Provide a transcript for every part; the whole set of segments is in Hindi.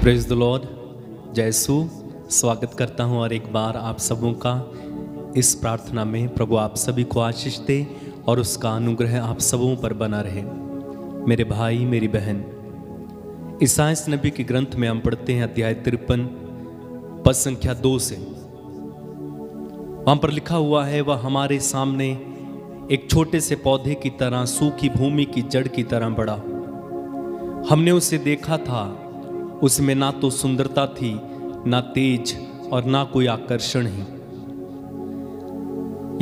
Praise the Lord. जय यीशु। स्वागत करता हूं और एक बार आप सबों का इस प्रार्थना में। प्रभु आप सभी को आशीष दे और उसका अनुग्रह आप सबों पर बना रहे। मेरे भाई मेरी बहन, ईसाइयाह नबी के ग्रंथ में हम पढ़ते हैं अध्याय 53 पद संख्या 2 से। वहां पर लिखा हुआ है, वह हमारे सामने एक छोटे से पौधे की तरह, सूखी भूमि की जड़ की तरह बढ़ा। हमने उसे देखा था, उसमें ना तो सुंदरता थी, ना तेज और ना कोई आकर्षण ही।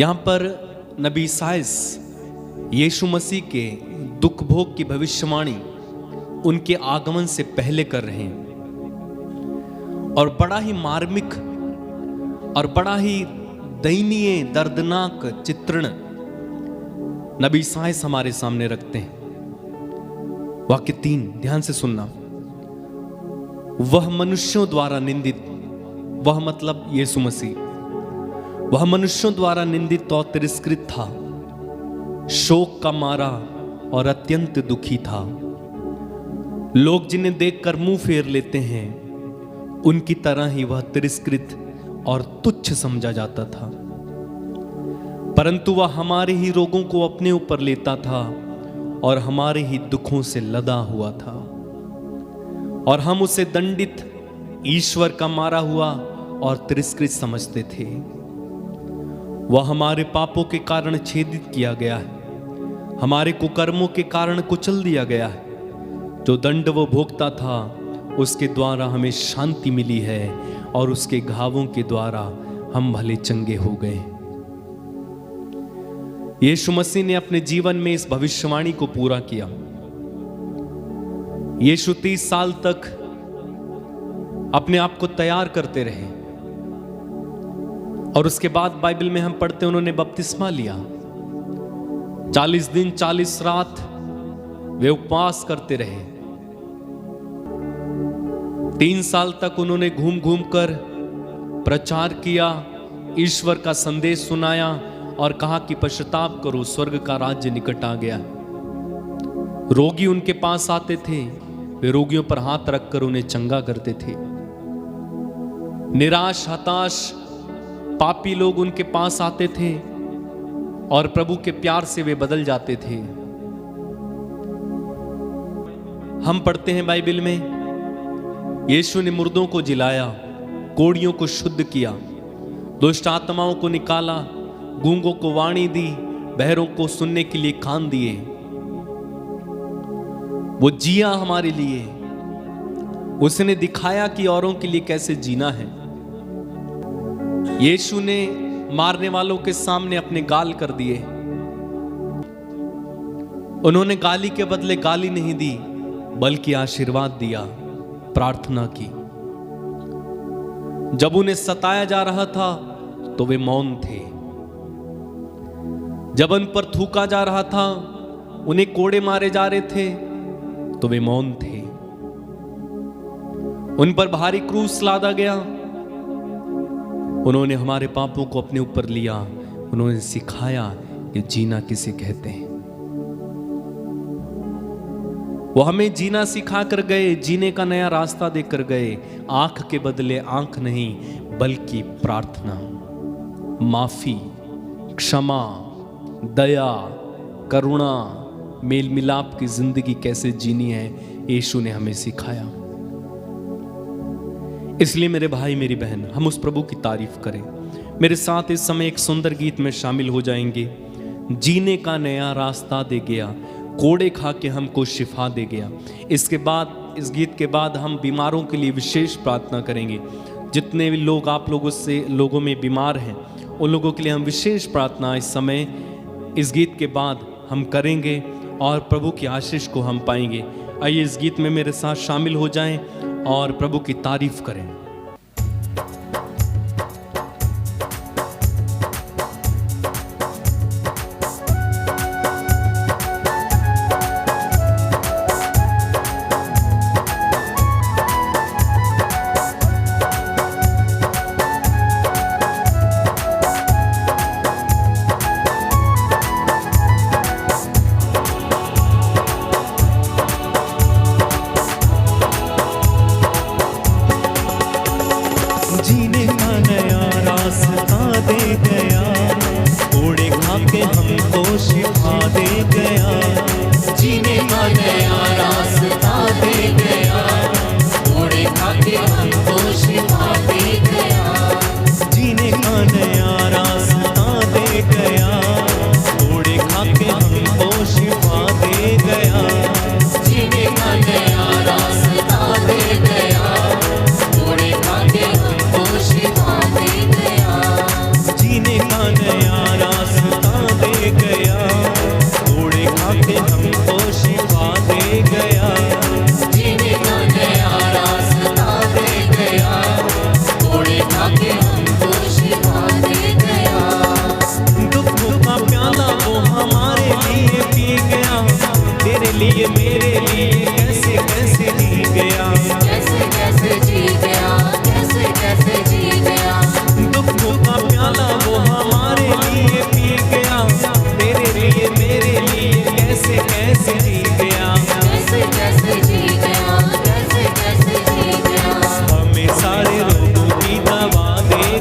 यहां पर नबी ईसाइयाह यीशु मसीह के दुख भोग की भविष्यवाणी उनके आगमन से पहले कर रहे हैं और बड़ा ही मार्मिक और बड़ा ही दयनीय दर्दनाक चित्रण नबी ईसाइयाह हमारे सामने रखते हैं। वाक्य 3 ध्यान से सुनना। वह मनुष्यों द्वारा निंदित, वह मतलब यीशु मसीह, वह मनुष्यों द्वारा निंदित और तिरस्कृत था, शोक का मारा और अत्यंत दुखी था। लोग जिन्हें देखकर मुंह फेर लेते हैं, उनकी तरह ही वह तिरस्कृत और तुच्छ समझा जाता था। परंतु वह हमारे ही रोगों को अपने ऊपर लेता था और हमारे ही दुखों से लदा हुआ था, और हम उसे दंडित, ईश्वर का मारा हुआ और तिरस्कृत समझते थे। वह हमारे पापों के कारण छेदित किया गया है, हमारे कुकर्मों के कारण कुचल दिया गया है। जो दंड वो भोगता था, उसके द्वारा हमें शांति मिली है, और उसके घावों के द्वारा हम भले चंगे हो गए। यीशु मसीह ने अपने जीवन में इस भविष्यवाणी को पूरा किया। यीशु 30 साल तक अपने आप को तैयार करते रहे, और उसके बाद बाइबल में हम पढ़ते हैं उन्होंने बपतिस्मा लिया। 40 दिन 40 रात वे उपवास करते रहे। 3 साल तक उन्होंने घूम घूम कर प्रचार किया, ईश्वर का संदेश सुनाया और कहा कि पश्चाताप करो, स्वर्ग का राज्य निकट आ गया। रोगी उनके पास आते थे, वे रोगियों पर हाथ रखकर उन्हें चंगा करते थे। निराश हताश पापी लोग उनके पास आते थे और प्रभु के प्यार से वे बदल जाते थे। हम पढ़ते हैं बाइबल में, यीशु ने मुर्दों को जिलाया, कोढ़ियों को शुद्ध किया, दुष्ट आत्माओं को निकाला, गूंगों को वाणी दी, बहरों को सुनने के लिए कान दिए। वो जिया हमारे लिए, उसने दिखाया कि औरों के लिए कैसे जीना है। यीशु ने मारने वालों के सामने अपने गाल कर दिए। उन्होंने गाली के बदले गाली नहीं दी, बल्कि आशीर्वाद दिया, प्रार्थना की। जब उन्हें सताया जा रहा था तो वे मौन थे। जब उन पर थूका जा रहा था, उन्हें कोड़े मारे जा रहे थे, तो वे मौन थे। उन पर भारी क्रूस लादा गया, उन्होंने हमारे पापों को अपने ऊपर लिया। उन्होंने सिखाया कि जीना किसे कहते हैं। वो हमें जीना सिखा कर गए, जीने का नया रास्ता देकर गए। आंख के बदले आंख नहीं, बल्कि प्रार्थना, माफी, क्षमा, दया, करुणा, मेल मिलाप की जिंदगी कैसे जीनी है, यीशु ने हमें सिखाया। इसलिए मेरे भाई मेरी बहन, हम उस प्रभु की तारीफ करें। मेरे साथ इस समय एक सुंदर गीत में शामिल हो जाएंगे। जीने का नया रास्ता दे गया, कोड़े खा के हमको शिफा दे गया। इसके बाद, इस गीत के बाद हम बीमारों के लिए विशेष प्रार्थना करेंगे। जितने भी लोग आप लोगों में बीमार हैं, उन लोगों के लिए हम विशेष प्रार्थना इस समय इस गीत के बाद हम करेंगे और प्रभु की आशीष को हम पाएंगे। आइए इस गीत में मेरे साथ शामिल हो जाएं और प्रभु की तारीफ करें।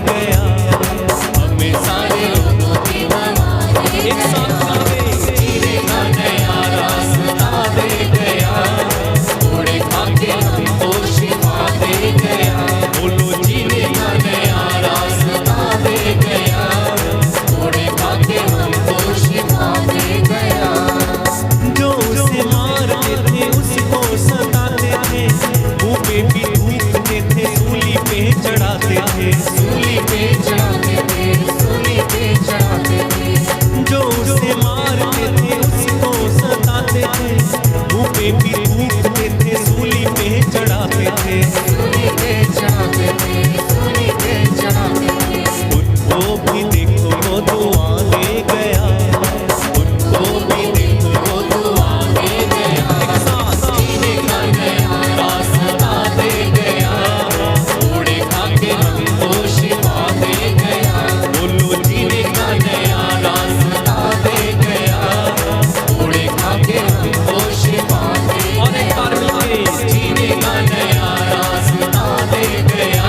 गया। हमें सारे रोगों की दवा दे एक साथ गावे, जीने का नया रास्ता दे गया। घोड़े खा के हमको शिफा दे गया। बोलो जीने का नया रास्ता दे गया। घोड़े खा के हमको शिफा दे गया। जो उसे मारते थे उसको सताते थे, मुंह पे भी थूकते थे, सूली पे चढ़ाते थे, सूली पे चढ़ाते थे, सूली पे चढ़ाते थे। जो उसे मारते थे उसको सताते थे, मुंह पे भी थूकते थे, सूली पे चढ़ाते थे, सूली पे चढ़ाते थे, सूली पे चढ़ाते थे। उनको भी देखो वो दुआ दे गया। उनको भी देखो वो दुआ दे गया। एक साथ जीने का नया रास्ता दे गया। घोड़े खा के हमको शिफा दे गया। बोलो जीने का नया रास्ता दे गया। घोड़े खा के हमको शिफा दे गया। और एक बार मिलके जीने का नया रास्ता दे गया।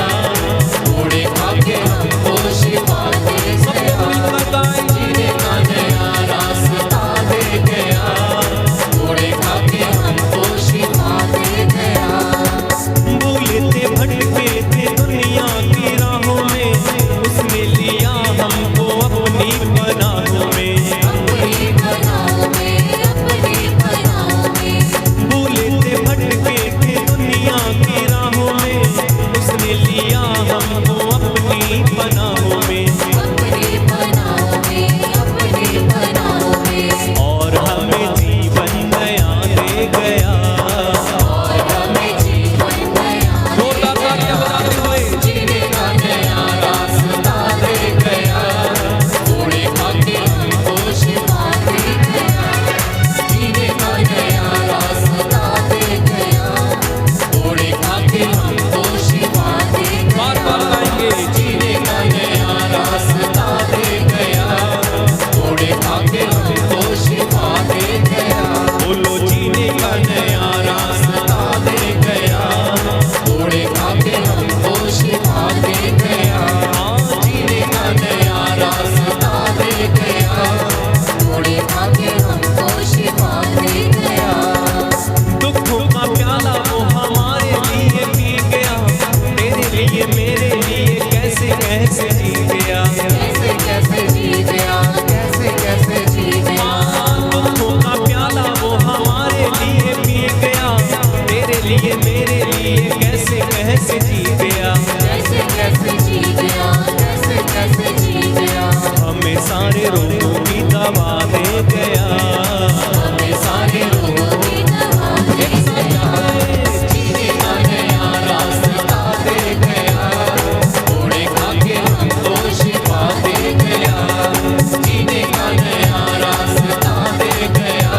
घोड़े खा के हमको शिफा दे गया। जीने का नया रास्ता दे गया। घोड़े खा के हमको शिफा दे गया। भूले थे भटके थे दुनिया की राहों में, उसने लिया हमको अपनी पनाहों में, अपनी पनाहों में, अपनी पनाहों में। भूले थे भटके थे दुनिया की राहों में, उसने लिया हमको अपनी पनाहों में, अपनी पनाहों में, अपनी पनाहों में। और हमें जीवन नया दे गया। और हमें जीवन नया जोरदार तालियां बजाते हुए जीने का नया रास्ता दे गया। घोड़े खा के हमको शिफा दे गया। जीने का नया रास्ता दे गया। घोड़े खा के हमको शिफा दे गया। बार बार गाएंगे, जीने का नया रास्ता दे गया। घोड़े खा के हमको शिफा दे गया। बोलो जीने का नया रास्ता दे गया। घोड़े खा के हमको शिफा दे गया। हाँ, जीने का नया रास्ता दे गया। घोड़े खा के हमको शिफा दे गया। दुखों का प्याला वो हमारे लिए पी गया। तेरे लिए मेरे लिए कैसे कैसे जी गया। कैसे कैसे जी गया। कैसे कैसे जी गया। दुखों का प्याला वो हमारे लिए पी गया। तेरे लिए मेरे लिए कैसे कैसे जी गया। कैसे कैसे जी गया। कैसे कैसे जी गया। हमें सारे रोगों की दवा दे गया। हमें सारे रोगों की दवा दे गया। जीने का नया रास्ता दे गया। घोड़े खा के हमको शिफा दे गया। जीने का नया रास्ता दे गया।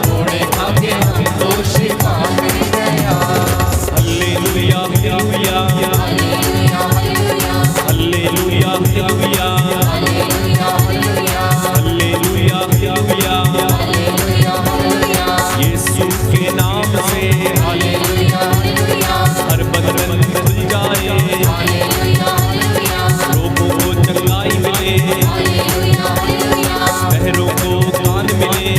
घोड़े खा के हमको शिफा दे गया। Hallelujah hallelujah hallelujah hallelujah hallelujah hallelujah hallelujah. यीशु के नाम से हर बंधन खुल जाए। रोगों को चंगाई मिले। बहरों को कान मिले।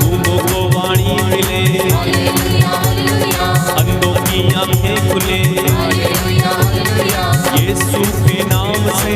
गूंगों को वाणी मिले। अंधों की आंखें खुले। यीशु के नाम से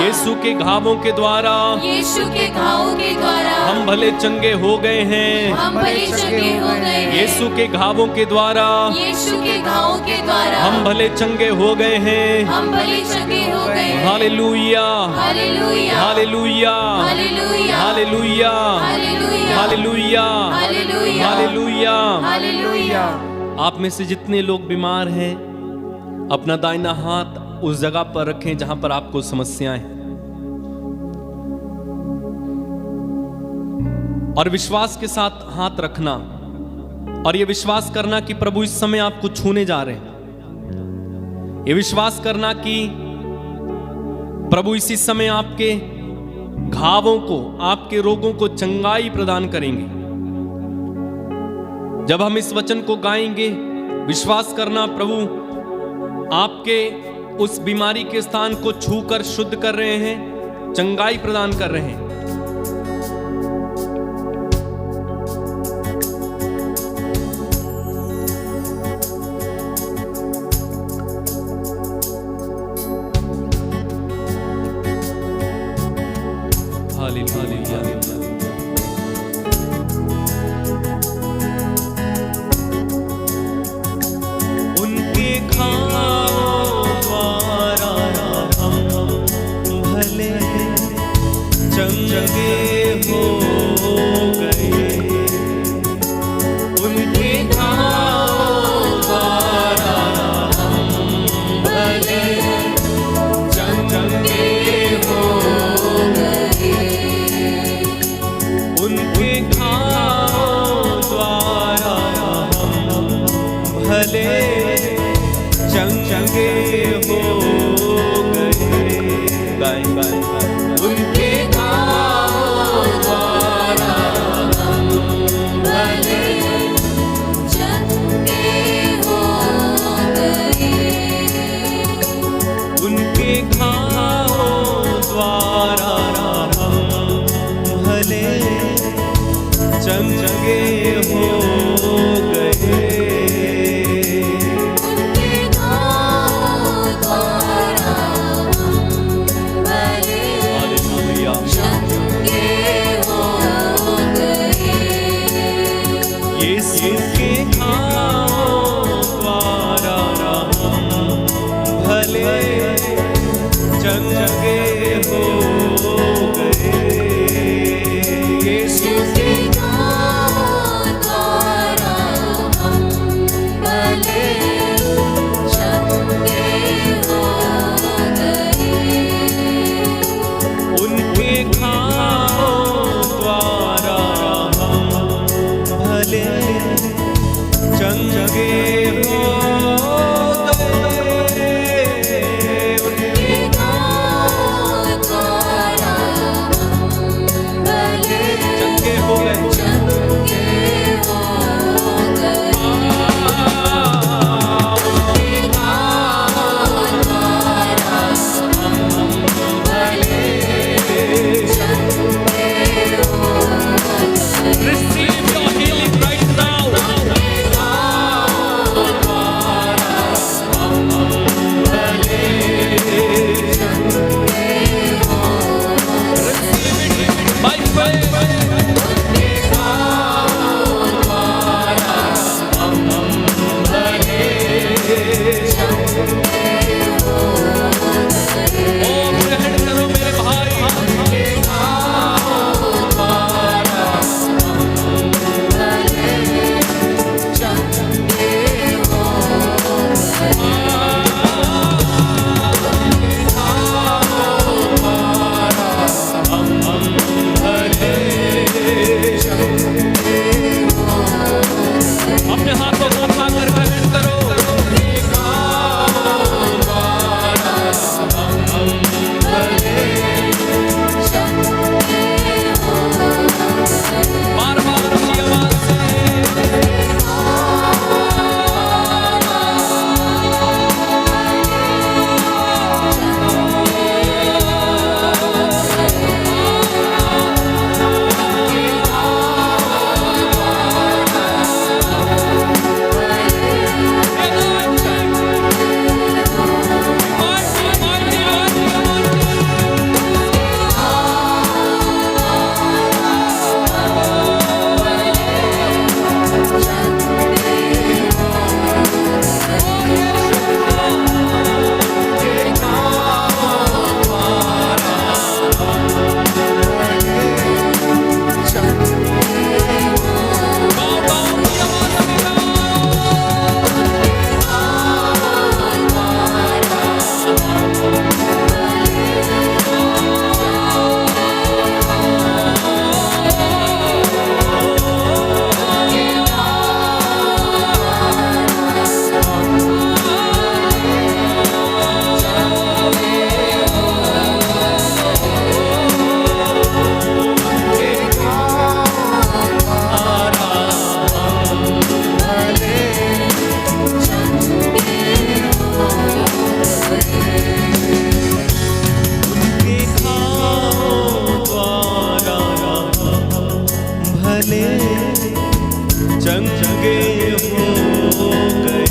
यीशु के घावों के द्वारा यीशु के घावों के द्वारा हम भले चंगे हो गए हैं। हम भले चंगे हो गए हैं। यीशु के घावों के द्वारा यीशु के घावों के द्वारा हम भले चंगे हो गए हैं। हम भले चंगे हो गए हैं। Hallelujah hallelujah hallelujah hallelujah hallelujah hallelujah hallelujah hallelujah hallelujah. Hallelujah. आप में से जितने लोग बीमार हैं, अपना दाहिना हाथ उस जगह पर रखें जहां पर आपको समस्याएं हैं, और विश्वास के साथ हाथ रखना और यह विश्वास करना कि प्रभु इस समय आपको छूने जा रहे हैं। यह विश्वास करना कि प्रभु इसी समय आपके घावों को, आपके रोगों को चंगाई प्रदान करेंगे। जब हम इस वचन को गाएंगे, विश्वास करना प्रभु आपके उस बीमारी के स्थान को छूकर शुद्ध कर रहे हैं, चंगाई प्रदान कर रहे हैं। उनके घावों द्वारा हम भले चंगे हो गए। उनके घावों द्वारा हम भले चंगे हो गए। उनके घावों द्वारा हम भले चंगे हो गए। गाय गाय उनके घावों द्वारा हम भले चंगे हो गए। उनके घावों द्वारा हम भले चंगे हो गए। उनके घावों द्वारा हम भले हालेलुया। चंगे हो गए। यीशु के घावों द्वारा हम भले चंगे हो गए। यीशु के घावों द्वारा हम भले चंगे हो गए। उनके घावों द्वारा हम भले चंगे हो गए। उनके घावों द्वारा हम भले चंगे हो गए। चंगे हो गए। उनके घावों द्वारा हम भले चंगे हो गए। Receive your healing right now. उनके घावों चंगे हो गए।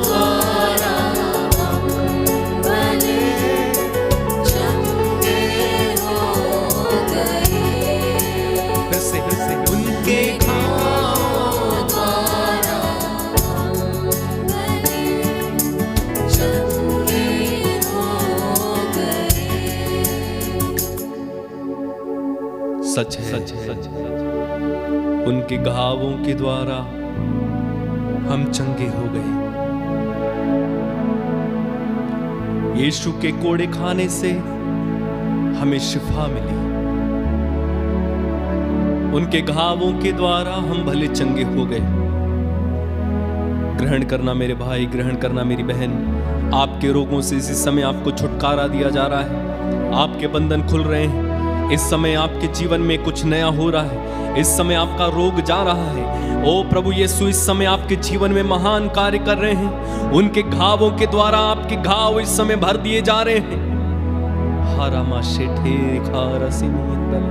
द्वारा हम भले चंगे हो गए। फिर से उनके घाव द्वारा हम भले चंगे हो गए। सच है उनके घावों के द्वारा हम चंगे हो गए। यीशु के कोड़े खाने से हमें शिफा मिली। उनके घावों के द्वारा हम भले चंगे हो गए। ग्रहण करना मेरे भाई, ग्रहण करना मेरी बहन। आपके रोगों से इसी समय आपको छुटकारा दिया जा रहा है। आपके बंधन खुल रहे हैं। इस समय आपके जीवन में कुछ नया हो रहा है। इस समय आपका रोग जा रहा है। ओ प्रभु यीशु, इस समय आपके जीवन में महान कार्य कर रहे हैं। उनके घावों के द्वारा आपके घाव इस समय भर दिए जा रहे हैं। हारामा शेठे खारसिमिंदल।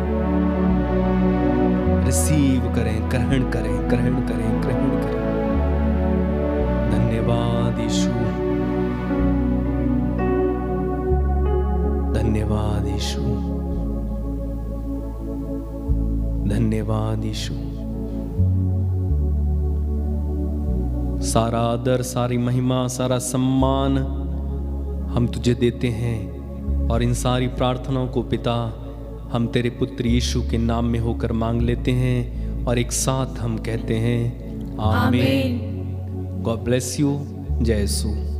रिसीव करें, ग्रहण करें, ग्रहण करें, ग्रहण करें। धन्यवाद यीशु, धन्यवाद यीशु, धन्यवाद यीशु। सारा आदर, सारी महिमा, सारा सम्मान हम तुझे देते हैं और इन सारी प्रार्थनाओं को पिता हम तेरे पुत्र यीशु के नाम में होकर मांग लेते हैं और एक साथ हम कहते हैं आमीन। God bless you. जय यीशु।